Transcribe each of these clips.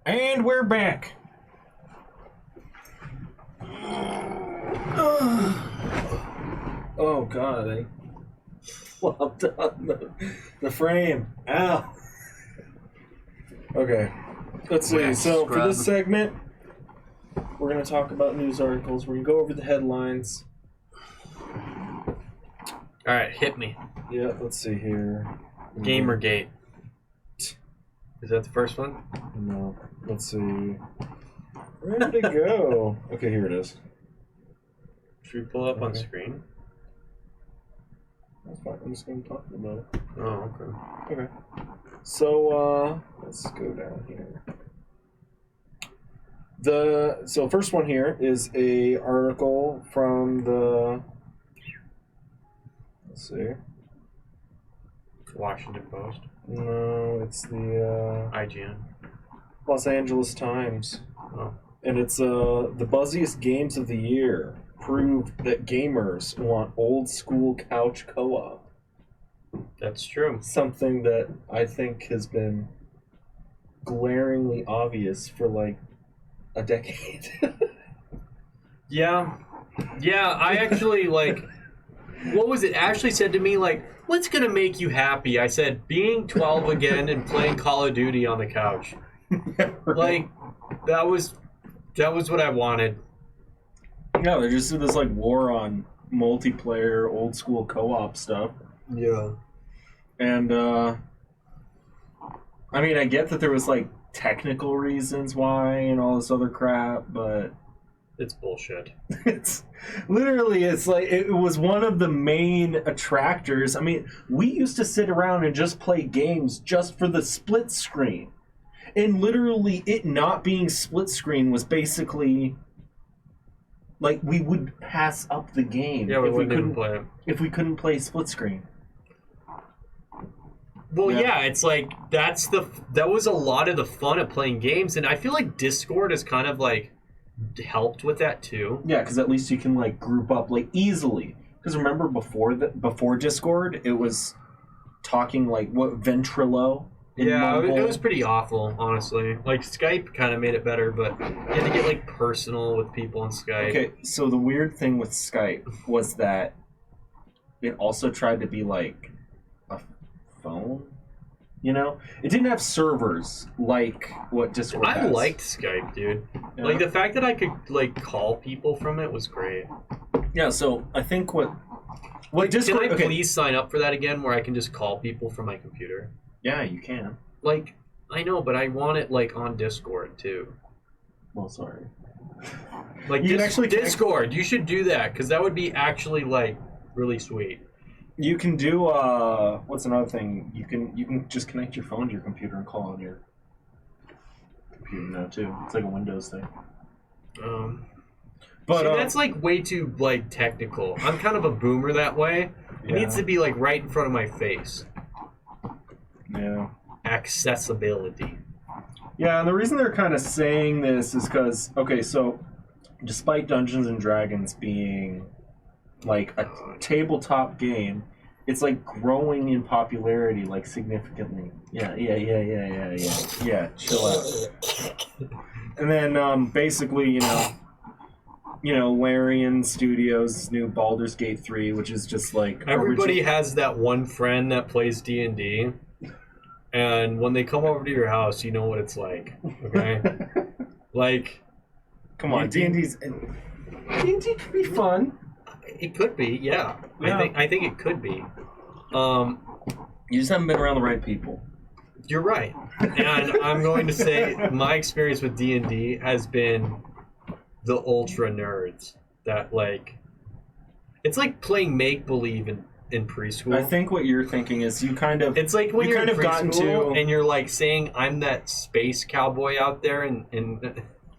And we're back. Oh God, I flopped on the frame. Ow. Okay, let's see. So for this segment, we're going to talk about news articles. We're going to go over the headlines. All right, hit me. Yeah, let's see here. Gamergate. Is that the first one? No. Let's see. Where did it go? Okay, here it is. Should we pull up on screen? That's fine. I'm just going to talk about it. Oh, okay. Okay. So, let's go down here. So first one here is a article from the, let's see. Washington Post. No, it's the IGN. Los Angeles Times. Oh. And it's the buzziest games of the year prove that gamers want old school couch co-op. That's true. Something that I think has been glaringly obvious for like a decade. Yeah. Yeah, I actually like, what was it? Ashley said to me, like, what's going to make you happy? I said, being 12 again and playing Call of Duty on the couch. Like, that was what I wanted. Yeah, they just did this like war on multiplayer, old school co-op stuff. Yeah. And, I mean, I get that there was like technical reasons why and all this other crap, but it's bullshit. It's literally, it's like, it was one of the main attractors. I mean, we used to sit around and just play games just for the split screen. And literally, it not being split screen was basically like we would pass up the game if we couldn't play it. If we couldn't play split screen. Well, yeah, it's like that was a lot of the fun of playing games, and I feel like Discord has kind of like helped with that too. Yeah, because at least you can like group up like easily. Because remember before Discord, it was talking like what Ventrilo. Yeah, it was pretty awful, honestly. Like Skype kind of made it better, but you had to get like personal with people on Skype. Okay, so the weird thing with Skype was that it also tried to be like a phone. You know, it didn't have servers like what Discord has. I liked Skype, dude. Yeah. Like the fact that I could like call people from it was great. Yeah, so I think what Discord. Can I please sign up for that again, where I can just call people from my computer? Yeah, you can. Like, I know, but I want it like on Discord too. Well, sorry. Like Discord, you should do that because that would be actually like really sweet. You can do what's another thing? You can just connect your phone to your computer and call on your computer now too. It's like a Windows thing. But see, that's like way too like technical. I'm kind of a boomer that way. It needs to be like right in front of my face. Yeah. Accessibility. Yeah, and the reason they're kind of saying this is because, okay, so despite Dungeons and Dragons being like a tabletop game, it's like growing in popularity like significantly. Yeah, chill out. And then basically, you know, Larian Studios' new Baldur's Gate 3, which is just like everybody has that one friend that plays D&D. And when they come over to your house, you know what it's like, okay? Like, come on, D&D could be fun. It could be, yeah. I think it could be. You just haven't been around the right people. You're right. And I'm going to say my experience with D&D has been the ultra nerds that like, it's like playing make-believe in preschool. I think what you're thinking is it's like when you're in preschool and you're like saying I'm that space cowboy out there and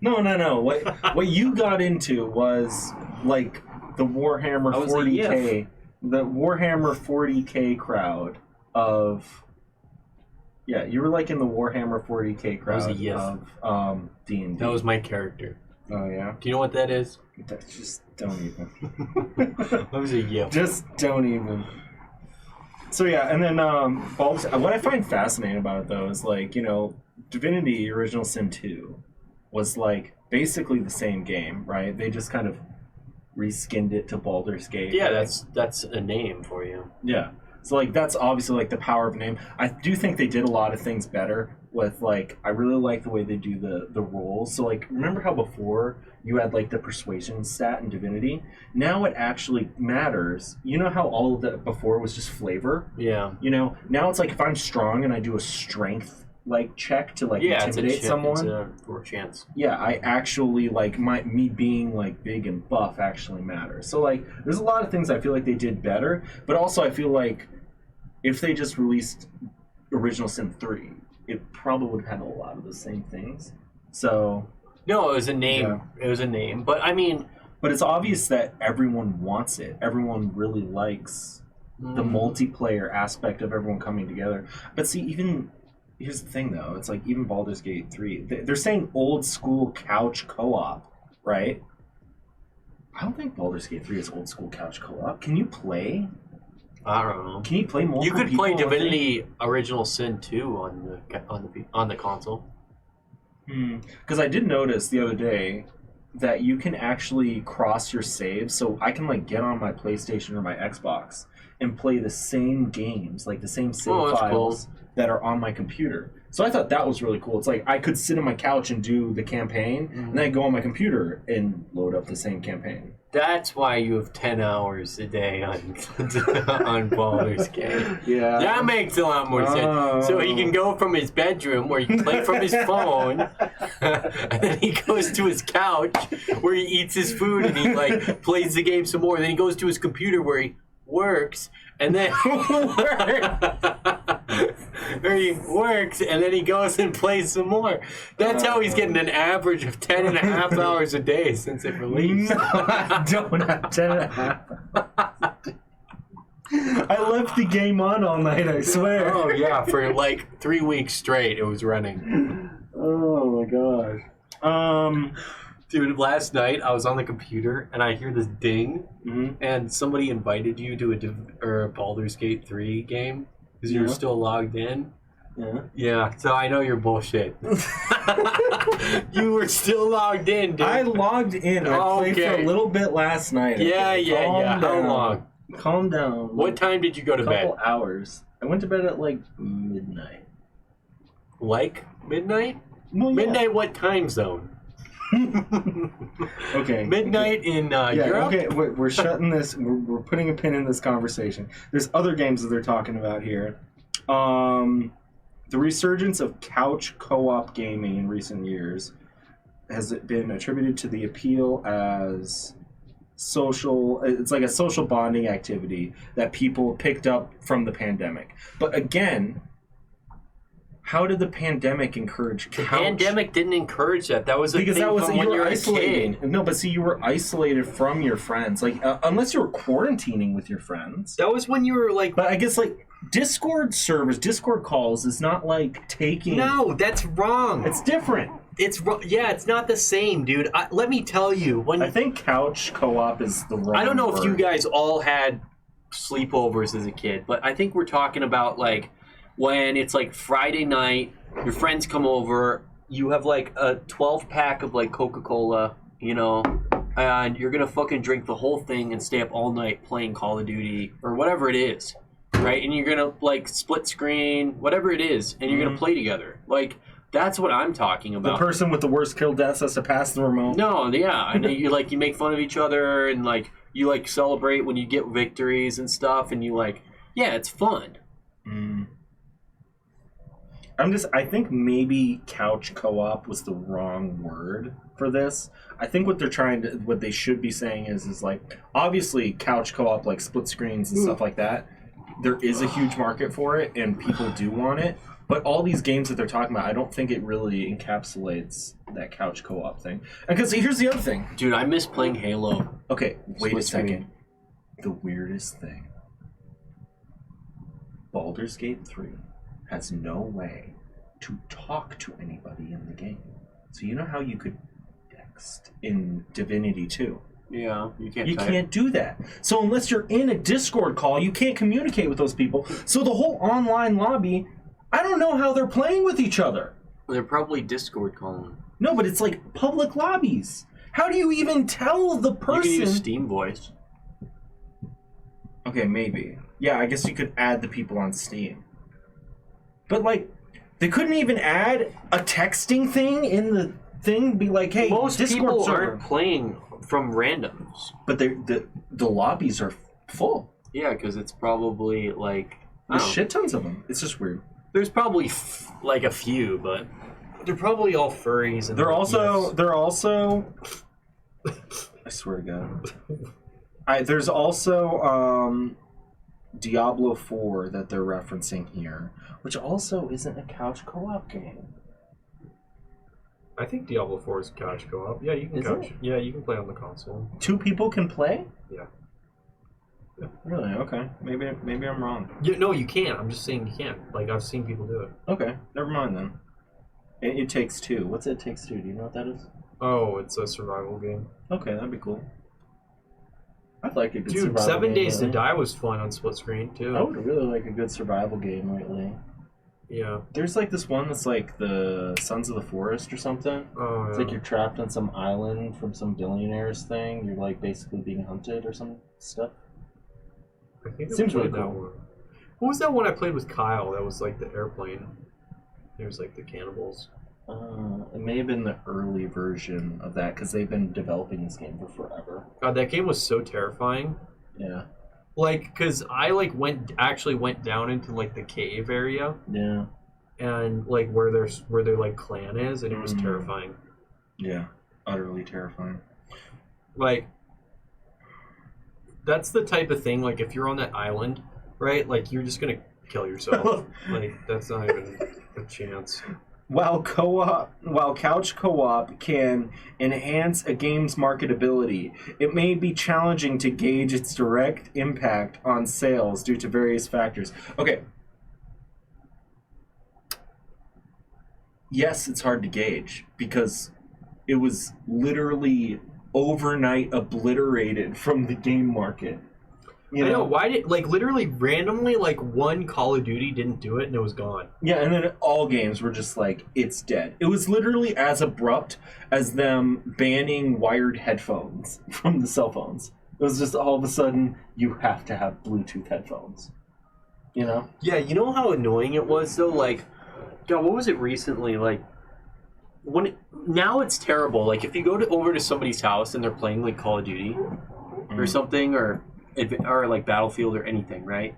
No. What you got into was like the Warhammer 40K, the Warhammer 40K crowd of you were like in the Warhammer 40K crowd of D&D. That was my character. Oh yeah. Do you know what that is? Just don't even. That was a yip. Just don't even. So yeah, and then what I find fascinating about it though is like, you know, Divinity Original Sin 2 was like basically the same game, right? They just kind of reskinned it to Baldur's Gate. Yeah, right? that's a name for you. Yeah. So like that's obviously like the power of a name. I do think they did a lot of things better with like I really like the way they do the rolls. So like remember how before you had like the persuasion stat in Divinity? Now it actually matters. You know how all of that before was just flavor? Yeah. You know, now it's like if I'm strong and I do a strength like check to like intimidate someone. For a chance. Yeah, I actually like me being like big and buff actually matters. So like there's a lot of things I feel like they did better, but also I feel like if they just released Original Sin 3, it probably would have had a lot of the same things. So No, it was a name. Yeah. It was a name. But I mean, but it's obvious that everyone wants it. Everyone really likes the multiplayer aspect of everyone coming together. But see, even here's the thing though, it's like even Baldur's Gate 3, they're saying old school couch co-op, right? I don't think Baldur's Gate 3 is old school couch co-op. Can you play? I don't know. Can you play multiple You could people play on the thing? Divinity Original Sin 2 on the console. Because I did notice the other day that you can actually cross your saves, so I can like get on my PlayStation or my Xbox and play the same games, like the same save Oh, that's files that are on my computer. So I thought that was really cool. It's like I could sit on my couch and do the campaign, and then I go on my computer and load up the same campaign. That's why you have 10 hours a day on on Baldur's Gate. Yeah. That makes a lot more sense. So he can go from his bedroom where he can play from his phone, and then he goes to his couch where he eats his food and he like plays the game some more. And then he goes to his computer where he works, and then where he works, and then he goes and plays some more. That's how he's getting an average of 10 and a half hours a day since it released. No, I don't have 10 and a half. I left the game on all night, I swear. Oh yeah, for like 3 weeks straight it was running. Oh my gosh. Dude, last night I was on the computer and I hear this ding, and somebody invited you to a Baldur's Gate 3 game because you were still logged in. Yeah. Yeah, so I know you're bullshit. You were still logged in, dude. I logged in. I played for a little bit last night. Yeah. Calm How down. long? Calm down. What time did you go to A bed? couple hours. I went to bed at like midnight. Like midnight? Well, yeah. Midnight what time zone? Okay. Midnight in Yeah, Europe? okay, we're shutting this. We're putting a pin in this conversation. There's other games that they're talking about here. The resurgence of couch co-op gaming in recent years has been attributed to the appeal as social. It's like a social bonding activity that people picked up from the pandemic. But again, how did the pandemic encourage couch? The pandemic didn't encourage that. That was a Because thing that was from you when were you were a isolating. kid. No, but see, you were isolated from your friends. Like unless you were quarantining with your friends. That was when you were like, But I guess like Discord servers, Discord calls is not like taking. no, that's wrong. It's different. It's yeah, it's not the same, dude. Let me tell you, when I think couch co-op is the wrong. I don't know if you word. guys all had sleepovers as a kid, but I think we're talking about like when it's like Friday night, your friends come over, you have like a 12-pack of like Coca-Cola, you know, and you're gonna fucking drink the whole thing and stay up all night playing Call of Duty or whatever it is, right? And you're gonna like split screen, whatever it is, and you're gonna play together. Like that's what I'm talking The about. person with the worst kill deaths has to pass the remote. No, yeah, and you like you make fun of each other and like you like celebrate when you get victories and stuff, and you like, yeah, it's fun. I think maybe couch co-op was the wrong word for this. I think what they should be saying is like, obviously couch co-op, like split screens and stuff like that, there is a huge market for it and people do want it. But all these games that they're talking about, I don't think it really encapsulates that couch co-op thing. Because here's the other thing. Dude, I miss playing Halo. Okay, wait a Split second. screen. The weirdest thing. Baldur's Gate 3 has no way to talk to anybody in the game. So you know how you could text in Divinity 2? Yeah, you can't. You can't do that. So unless you're in a Discord call, you can't communicate with those people. So the whole online lobby, I don't know how they're playing with each other. They're probably Discord calling. No, but it's like public lobbies. How do you even tell the person? You can use Steam Voice. Okay, maybe. Yeah, I guess you could add the people on Steam. But like, they couldn't even add a texting thing in the thing. Be like, hey, most Discord people server. aren't playing from randoms. But the lobbies are full. Yeah, because it's probably like There's shit tons of them. It's just weird. there's probably like a few, but They're probably all furries. And They're also. yes. They're also. I swear to God. There's also Diablo 4 that they're referencing here, which also isn't a couch co-op game. I think Diablo 4 is couch co-op. Yeah, you can Is couch. it? Yeah, you can play on the console. 2 people can play? Yeah. Really? Okay. Maybe I'm wrong. No, you can't. I'm just saying you can't. Like, I've seen people do it. Okay. Never mind then. It Takes Two. What's It Takes Two? Do you know what that is? Oh, it's a survival game. Okay, that'd be cool. I'd like a good Dude, survival 7 game Days to lately. Die was fun on split screen, too. I would really like a good survival game lately. Yeah. There's like this one that's like the Sons of the Forest or something. Oh, It's yeah. like you're trapped on some island from some billionaires thing. You're like basically being hunted or some stuff. I think I Seems really played that cool. one. What was that one I played with Kyle? That was like the airplane. It was like the cannibals. It may have been the early version of that because they've been developing this game for forever. God, that game was so terrifying. Yeah. Like, cause I like actually went down into like the cave area Yeah. and like where their like clan is, and it was Mm. terrifying. Yeah. Utterly terrifying. Like, that's the type of thing. Like, if you're on that island, right? Like, you're just gonna kill yourself. Like, that's not even a chance. While couch co-op can enhance a game's marketability, it may be challenging to gauge its direct impact on sales due to various factors. Okay. Yes, it's hard to gauge because it was literally overnight obliterated from the game market. You I know, why did, like, literally randomly, like, one Call of Duty didn't do it and it was gone. Yeah, and then all games were just like, it's dead. It was literally as abrupt as them banning wired headphones from the cell phones. It was just all of a sudden, you have to have Bluetooth headphones. You know? yeah, you know how annoying it was though. Like, God, what was it recently? Like, now it's terrible. Like, if you go over to somebody's house and they're playing like Call of Duty or something, or like Battlefield or anything, right?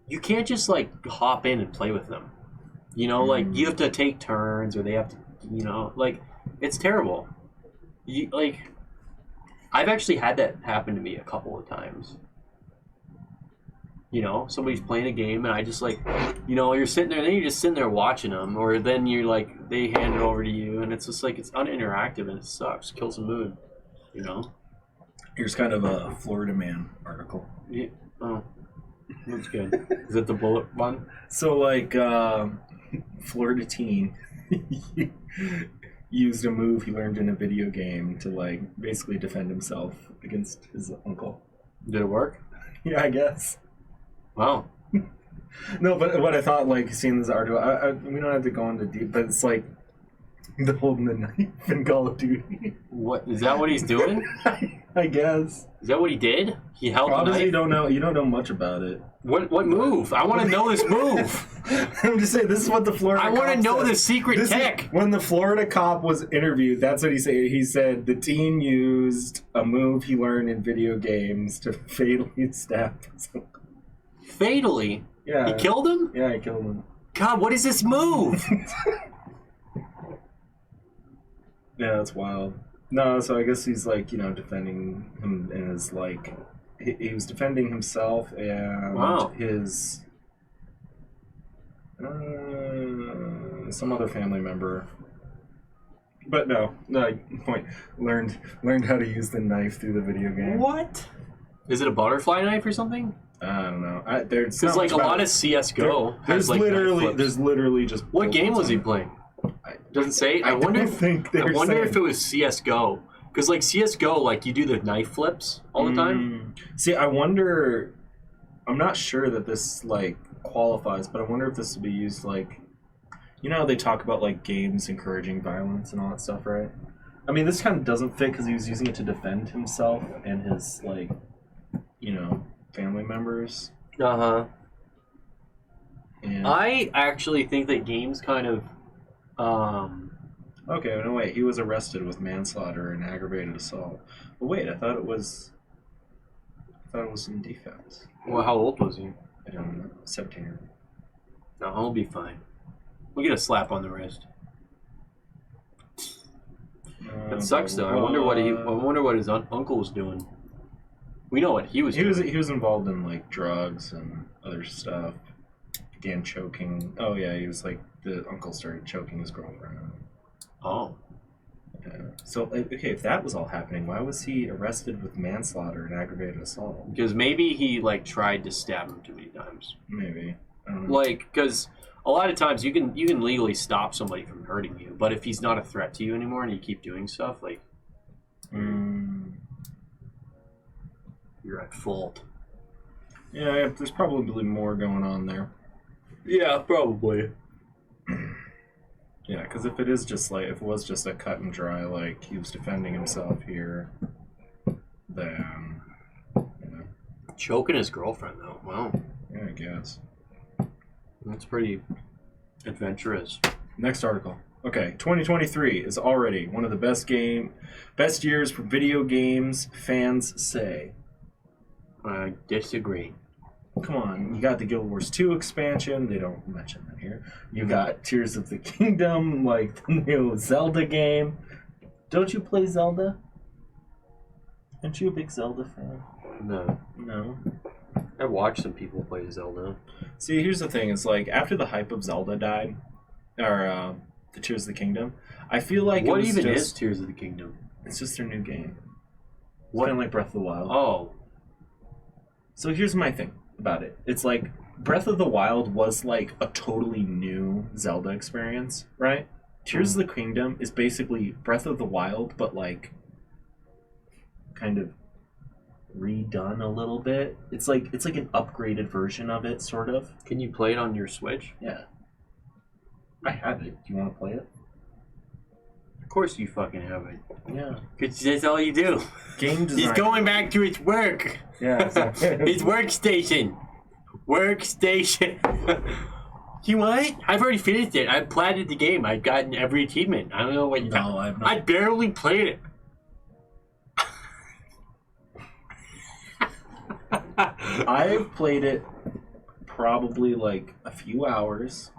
You can't just like hop in and play with them. You know, like you have to take turns, or they have to, you know, like it's terrible. Like, I've actually had that happen to me a couple of times. You know, somebody's playing a game and I just like, you know, you're sitting there and then you're just sitting there watching them, or then you're like, they hand it over to you and it's just like, it's uninteractive and it sucks, kills the mood, you know? Here's kind of a Florida Man article. Yeah. Oh, that's good. Is it the bullet one? So, like, Florida teen used a move he learned in a video game to, like, basically defend himself against his uncle. Did it work? Yeah, I guess. Wow. No, but what I thought, like, seeing this article, we don't have to go into deep, but it's like the holding the knife in Call of Duty. What is that? What he's doing? I guess. Is that what he did? He held the Honestly, knife. you don't know much about it. What move? I want to know this move. I'm just saying, this is what the Florida. I want to cop know said. the secret This is- tech. when the Florida cop was interviewed, that's what he said. He said the teen used a move he learned in video games to fatally stab his uncle. Fatally. Yeah. He killed him? Yeah, he killed him. God, what is this move? Yeah, that's wild. No, so I guess he's like, you know, defending him in his like he was defending himself and Wow. his some other family member. But no, point. Learned how to use the knife through the video game. What? Is it a butterfly knife or something? I don't know. There's Because like a lot of CS:GO there's has like knife flips. there's literally just What game was he bullets playing? I- Doesn't say. I I wonder. don't think they I were wonder saying. if it was CS:GO. Because like CS:GO, like you do the knife flips all the time. See, I wonder. I'm not sure that this like qualifies, but I wonder if this would be used like You know how they talk about like games encouraging violence and all that stuff, right? I mean, this kind of doesn't fit because he was using it to defend himself and his like, family members. And I actually think that games kind of. Okay, no wait, he was arrested with manslaughter and aggravated assault. But wait, I thought it was some defense. Well, how old was he? I don't know, 17. No, he'll be fine. We'll get a slap on the wrist. That sucks, though. I wonder what his uncle was doing. We know what he was doing. He was involved in like drugs and other stuff. Began choking. Oh yeah, he was like the uncle started choking his girlfriend. Oh. Yeah. So okay, if that was all happening, why was he arrested with manslaughter and aggravated assault? Because maybe he like tried to stab him too many times. Maybe. I don't know. Like, because a lot of times you can legally stop somebody from hurting you, but if he's not a threat to you anymore and you keep doing stuff, like, you're at fault. Yeah, there's probably more going on there. Yeah, probably. Yeah, because if it was just a cut and dry, like he was defending himself here, then Choking his girlfriend, though. Wow. Yeah, I guess. That's pretty adventurous. Next article. Okay, 2023 is already one of the best years for video games, fans say. I disagree. Come on, you got the Guild Wars 2 expansion. They don't mention that here. You got Tears of the Kingdom, like the new Zelda game. Don't you play Zelda? Aren't you a big Zelda fan? No. No. I watched some people play Zelda. See, here's the thing. It's like, after the hype of Zelda died, or the Tears of the Kingdom, I feel like what even is Tears of the Kingdom? It's just their new game. It's What? kind of like Breath of the Wild. Oh. So here's my thing about it. It's like Breath of the Wild was like a totally new Zelda experience, right? Tears of the Kingdom is basically Breath of the Wild, but like kind of redone a little bit. It's like an upgraded version of it, sort of. Can you play it on your Switch? Yeah. I have it. Do you want to play it? Of course you fucking have it. Yeah. Because that's all you do. Game design. He's going back to his work. Yeah. Exactly. His workstation. Workstation. You what? I've already finished it. I've platted the game. I've gotten every achievement. I don't know what you No, I've not. I barely played it. I've played it probably like a few hours.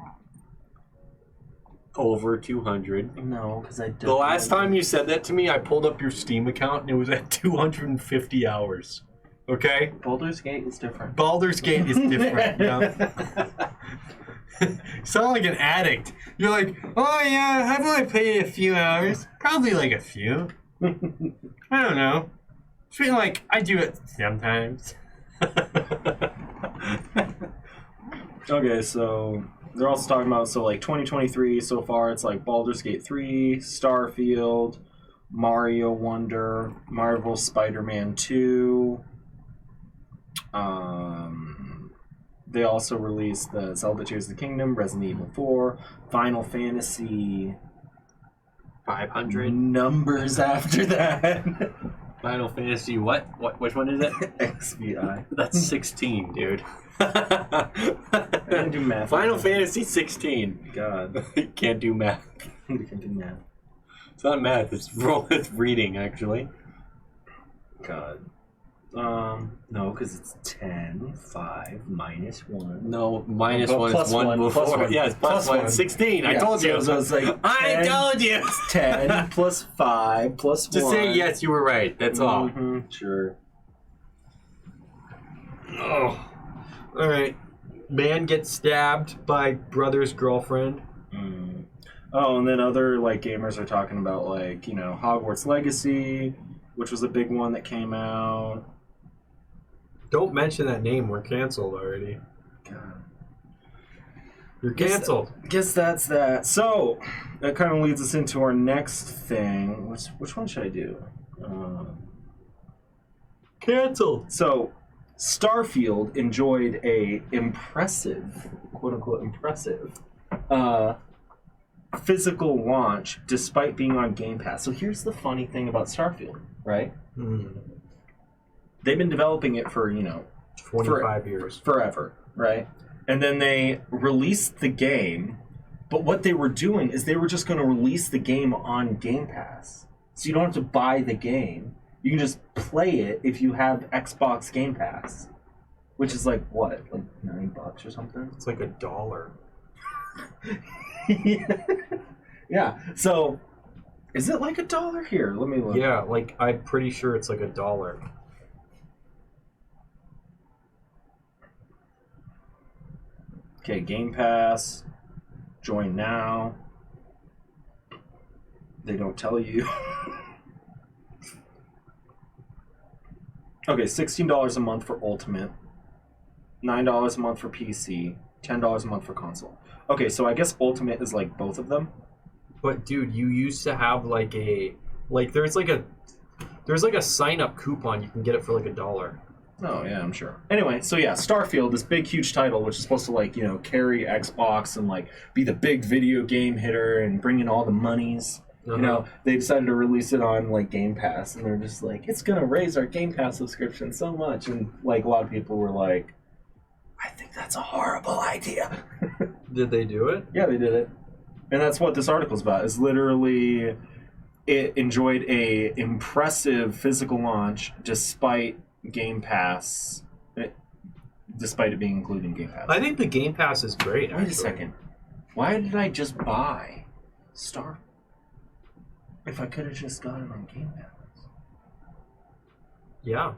Over 200. No, because I don't. The last time you said that to me, I pulled up your Steam account and it was at 250 hours. Okay? Baldur's Gate is different. Baldur's Gate is different. You sound like an addict. You're like, oh yeah, I've only played it a few hours. Probably like a few. I don't know. It's been like, I do it sometimes. Okay, so they're also talking about, so like 2023 so far, it's like Baldur's Gate 3, Starfield, Mario Wonder, Marvel Spider-Man 2. They also released the Zelda Tears of the Kingdom, Resident Evil 4, Final Fantasy 500. numbers after that. Final Fantasy what? Which one is it? XVI. That's 16, dude. I didn't do math. Final Fantasy 16. God. You can't do math. We can do math. It's not math, it's reading, actually. God. No, because it's 10, 5, minus 1. No, minus Well, 1 plus is 1 one, before. plus one. Yeah, it's plus Plus 1. one. 16. I Yeah, told you. So it's like I 10, told you. 10 plus 5 plus 1. Just say yes, you were right. That's all. Mm-hmm, sure. Oh. Alright. Man gets stabbed by brother's girlfriend. Mm. Oh, and then other like gamers are talking about like, Hogwarts Legacy, which was a big one that came out. Don't mention that name. We're canceled already. God. You're canceled. Guess that's that. So that kind of leads us into our next thing. Which one should I do? Canceled. So Starfield enjoyed a impressive, quote unquote impressive, physical launch despite being on Game Pass. So here's the funny thing about Starfield, right? They've been developing it for, 25 years. Forever, right? And then they released the game, but what they were doing is they were just going to release the game on Game Pass. So you don't have to buy the game. You can just play it if you have Xbox Game Pass. Which is like, what? Like $9 or something? It's like $1. Yeah. So, is it like $1 here? Let me look. Yeah, like I'm pretty sure it's like $1. Okay, Game Pass. Join now. They don't tell you. Okay, $16 a month for Ultimate. $9 a month for PC. $10 a month for console. Okay, so I guess Ultimate is like both of them. But dude, you used to have there's like a sign up coupon. You can get it for like $1. Oh yeah, I'm sure. Anyway, so yeah, Starfield, this big huge title, which is supposed to carry Xbox and be the big video game hitter and bring in all the monies. They decided to release it on Game Pass, and they're just like, it's gonna raise our Game Pass subscription so much, and a lot of people were like, I think that's a horrible idea. Did they do it? Yeah, they did it. And that's what this article's about, is literally it enjoyed a impressive physical launch despite Game Pass, despite it being included in Game Pass. I think the Game Pass is great, actually. Wait a second. Why did I just buy Star? If I could have just got it on Game Pass. Yeah.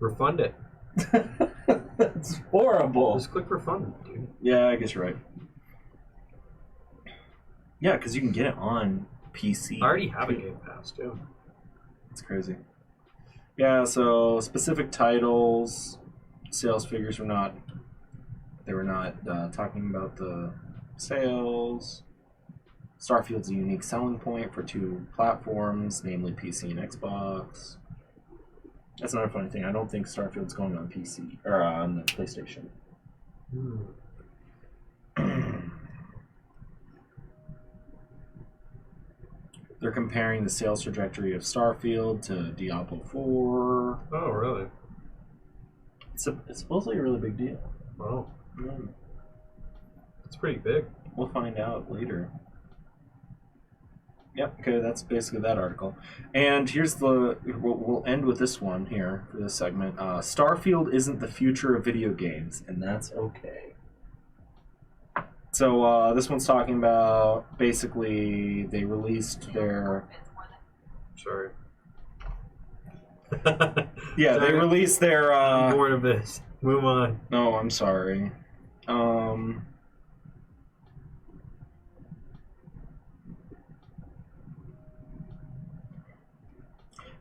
Refund it. That's horrible. Just click refund, dude. Yeah, I guess you're right. Yeah, because you can get it on PC. I already have a Game Pass, too. It's crazy. Yeah, so specific titles, sales figures were not... They were not talking about the sales. Starfield's a unique selling point for two platforms, namely PC and Xbox. That's another funny thing. I don't think Starfield's going on PC or on the PlayStation. They're comparing the sales trajectory of Starfield to Diablo 4. Oh, really? It's supposedly a really big deal. Oh. It's pretty big. We'll find out later. Yep, okay, that's basically that article. And here's we'll end with this one here for this segment. Starfield isn't the future of video games, and that's okay. So this one's talking about, basically, they released their... Sorry. Yeah, they released their... I'm bored of this. Move on. Oh, I'm sorry.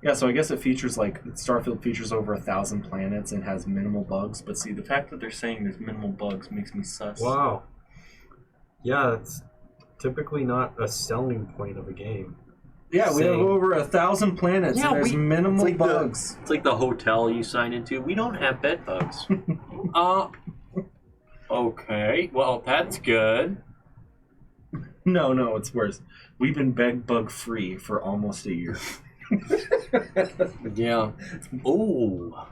Yeah, so I guess it features Starfield features over 1,000 planets and has minimal bugs. But see, the fact that they're saying there's minimal bugs makes me sus. Wow. Yeah, it's typically not a selling point of a game. Yeah, we have over 1,000 planets and there's minimal bugs. It's like the hotel you sign into. We don't have bed bugs. Okay. Well, that's good. No, it's worse. We've been bed bug free for almost a year. Yeah. Oh.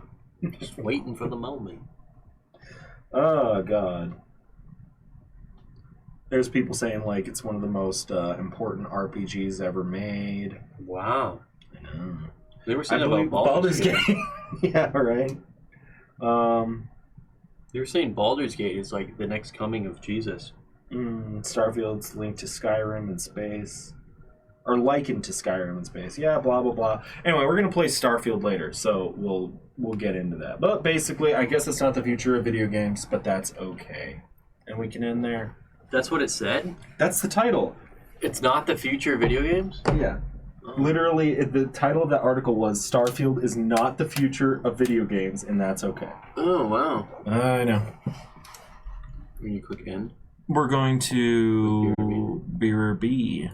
Just waiting for the moment. Oh, God. There's people saying, it's one of the most important RPGs ever made. Wow. I know. They were saying about Baldur's Gate. Yeah, right. They were saying Baldur's Gate is like the next coming of Jesus. Starfield's linked to Skyrim in space. Or likened to Skyrim in space. Yeah, blah, blah, blah. Anyway, we're going to play Starfield later, so we'll get into that. But basically, I guess it's not the future of video games, but that's okay. And we can end there. That's what it said? That's the title. It's not the future of video games? Yeah. Oh. Literally, the title of that article was Starfield is not the future of video games, and that's okay. Oh, wow. I know. When you click end? We're going to BRB.